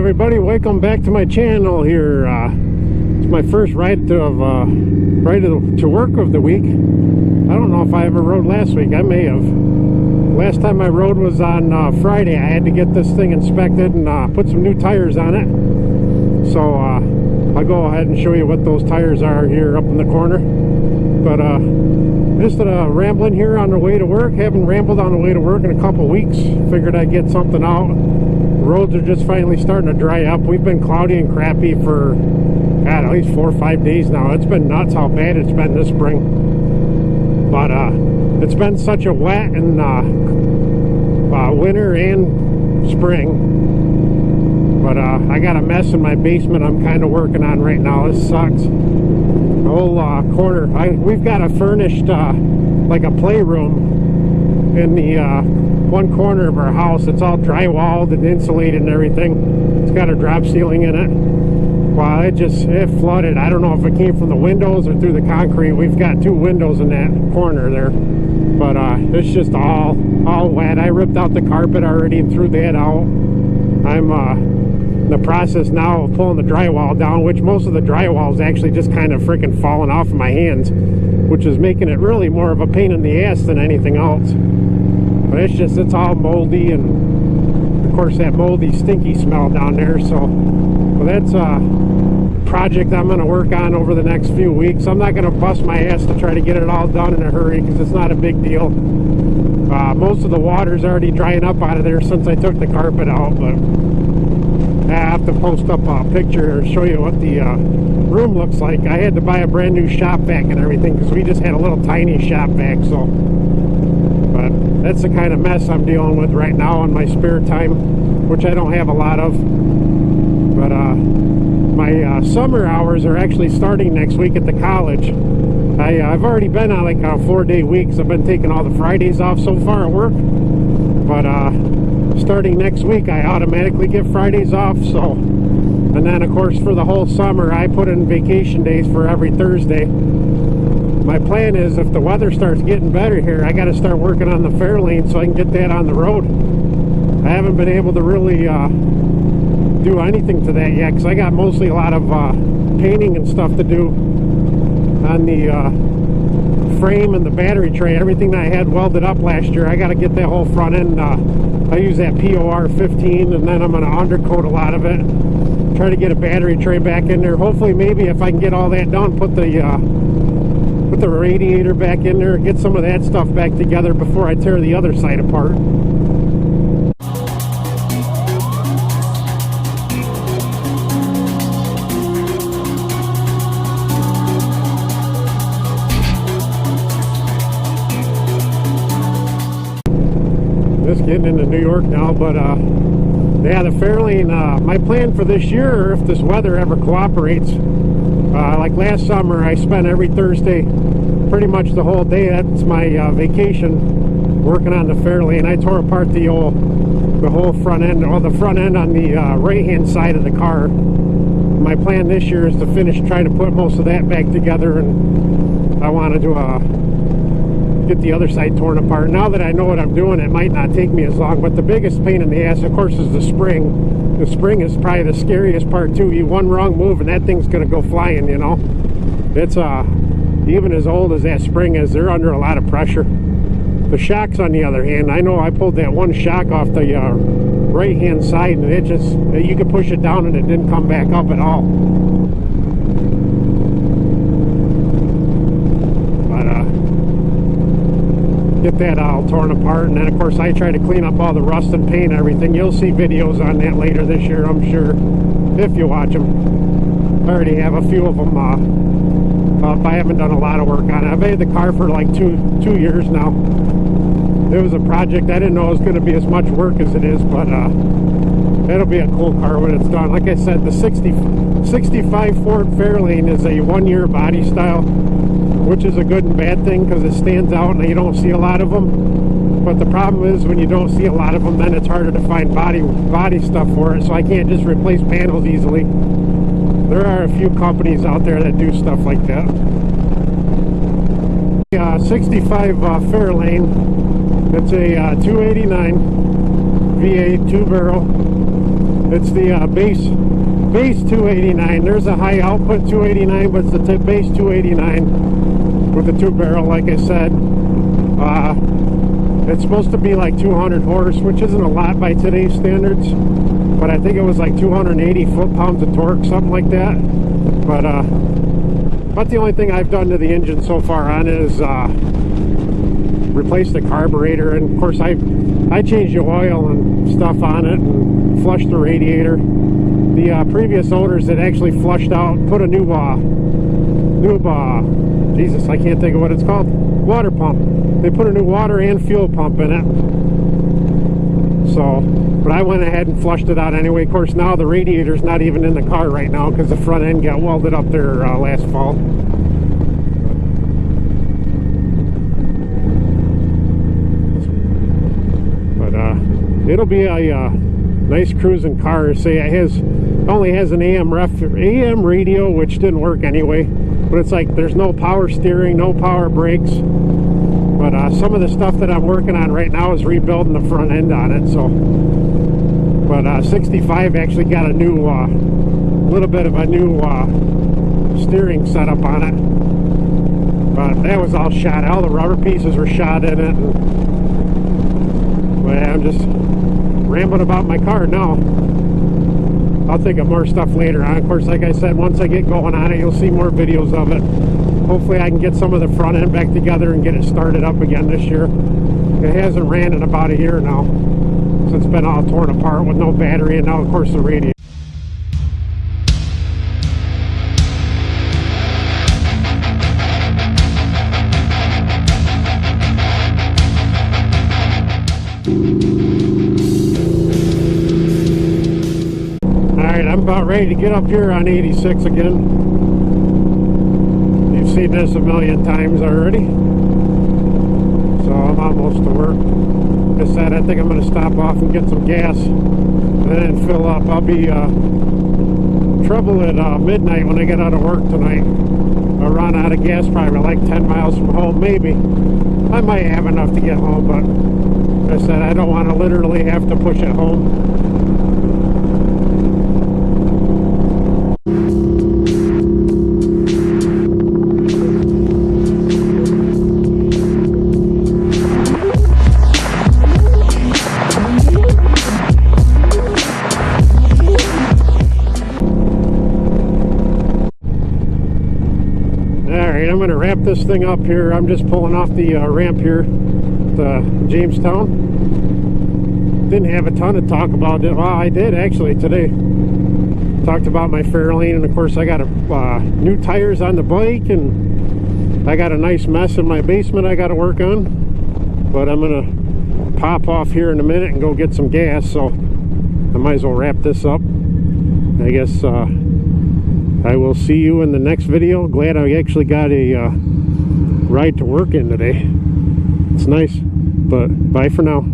everybody, welcome back to my channel here. It's my first ride to work of the week. I don't know if I ever rode last week. I may have. Last time I rode was on Friday. I had to get this thing inspected and put some new tires on it. So I'll go ahead and show you what those tires are here up in the corner. But instead of rambling here on the way to work, haven't rambled on the way to work in a couple weeks. Figured I'd get something out. The roads are just finally starting to dry up. We've been cloudy and crappy for, God, at least 4 or 5 days now. It's been nuts how bad it's been this spring. But it's been such a wet and winter and spring. But I got a mess in my basement I'm kind of working on right now. This sucks. The whole corner. We've got a furnished like a playroom in the one corner of our house. It's all drywalled and insulated and everything. It's got a drop ceiling in it. Well, it flooded. I don't know if it came from the windows or through the concrete. We've got 2 windows in that corner there, but it's just all wet. I ripped out the carpet already and threw that out. I'm in the process now of pulling the drywall down, which most of the drywall is actually just kind of freaking falling off of my hands, which is making it really more of a pain in the ass than anything else. But it's all moldy, and of course that moldy stinky smell down there. So well, that's a project I'm going to work on over the next few weeks. I'm not going to bust my ass to try to get it all done in a hurry, because it's not a big deal. Most of the water's already drying up out of there since I took the carpet out, but I have to post up a picture and show you what the room looks like. I had to buy a brand new shop vac and everything because we just had a little tiny shop vac. So, but that's the kind of mess I'm dealing with right now in my spare time, which I don't have a lot of. But my summer hours are actually starting next week at the college. I've already been on like 4-day weeks. I've been taking all the Fridays off so far at work, but starting next week I automatically get Fridays off. So, and then of course for the whole summer I put in vacation days for every Thursday. My plan is, if the weather starts getting better here, I got to start working on the Fairlane so I can get that on the road. I haven't been able to really do anything to that yet, because I got mostly a lot of painting and stuff to do on the frame and the battery tray. Everything that I had welded up last year, I got to get that whole front end. I use that POR 15, and then I'm going to undercoat a lot of it, try to get a battery tray back in there. Hopefully, maybe if I can get all that done, put the radiator back in there, get some of that stuff back together before I tear the other side apart. Just getting into New York now, but yeah, the Fairlane, my plan for this year, if this weather ever cooperates, like last summer I spent every Thursday pretty much the whole day. That's my vacation, working on the Fairlane. I tore apart the whole front end, or the front end on the right hand side of the car. My plan this year is to finish trying to put most of that back together, and I want to do get the other side torn apart. Now that I know what I'm doing, it might not take me as long, but the biggest pain in the ass, of course, is the spring. The spring is probably the scariest part too. One wrong move and that thing's gonna go flying, you know. It's even as old as that spring is, they're under a lot of pressure. The shocks, on the other hand, I know I pulled that one shock off the right hand side, and it just, you could push it down and it didn't come back up at all. Get that all torn apart, and then of course I try to clean up all the rust and paint and everything. You'll see videos on that later this year, I'm sure, if you watch them. I already have a few of them up. I haven't done a lot of work on it. I've had the car for like two years now. It was a project. I didn't know it was going to be as much work as it is, but it'll be a cool car when it's done. Like I said, the 65 Ford Fairlane is a 1-year body style, which is a good and bad thing because it stands out and you don't see a lot of them. But the problem is, when you don't see a lot of them, then it's harder to find body stuff for it. So I can't just replace panels easily. There are a few companies out there that do stuff like that. 65 Fairlane. It's a 289 V8 2-barrel. It's the base 289. There's a high output 289, but it's the base 289 with the 2-barrel, like I said. It's supposed to be like 200 horse, which isn't a lot by today's standards, but I think it was like 280 foot-pounds of torque, something like that. But the only thing I've done to the engine so far on is replace the carburetor, and of course I changed the oil and stuff on it and flushed the radiator. The previous owners had actually flushed out, put a new Jesus, I can't think of what it's called, water pump. They put a new water and fuel pump in it. So, but I went ahead and flushed it out anyway. Of course, now the radiator's not even in the car right now because the front end got welded up there last fall. But it'll be a nice cruising car. Say it only has an AM radio, which didn't work anyway. But it's like there's no power steering, no power brakes. But some of the stuff that I'm working on right now is rebuilding the front end on it. So, but 65 actually got a new, little bit of a new steering setup on it. But that was all shot. All the rubber pieces were shot in it. But I'm just rambling about my car now. I'll think of more stuff later on. Of course, like I said, once I get going on it, you'll see more videos of it. Hopefully I can get some of the front end back together and get it started up again this year. It hasn't ran in about a year now, so it's been all torn apart with no battery, and now of course the radiator. Alright, I'm about ready to get up here on 86 again. You've seen this a million times already. So I'm almost to work. Like I said, I think I'm going to stop off and get some gas and then fill up. I'll be trouble at midnight when I get out of work tonight. I'll run out of gas probably like 10 miles from home, maybe. I might have enough to get home, but like I said, I don't want to literally have to push it home. I'm going to wrap this thing up here. I'm just pulling off the ramp here to Jamestown. Didn't have a ton to talk about. Well, I did actually today. Talked about my Fairlane, and of course I got new tires on the bike, and I got a nice mess in my basement I got to work on. But I'm going to pop off here in a minute and go get some gas, so I might as well wrap this up. I guess I will see you in the next video. Glad I actually got a ride to work in today. It's nice, but bye for now.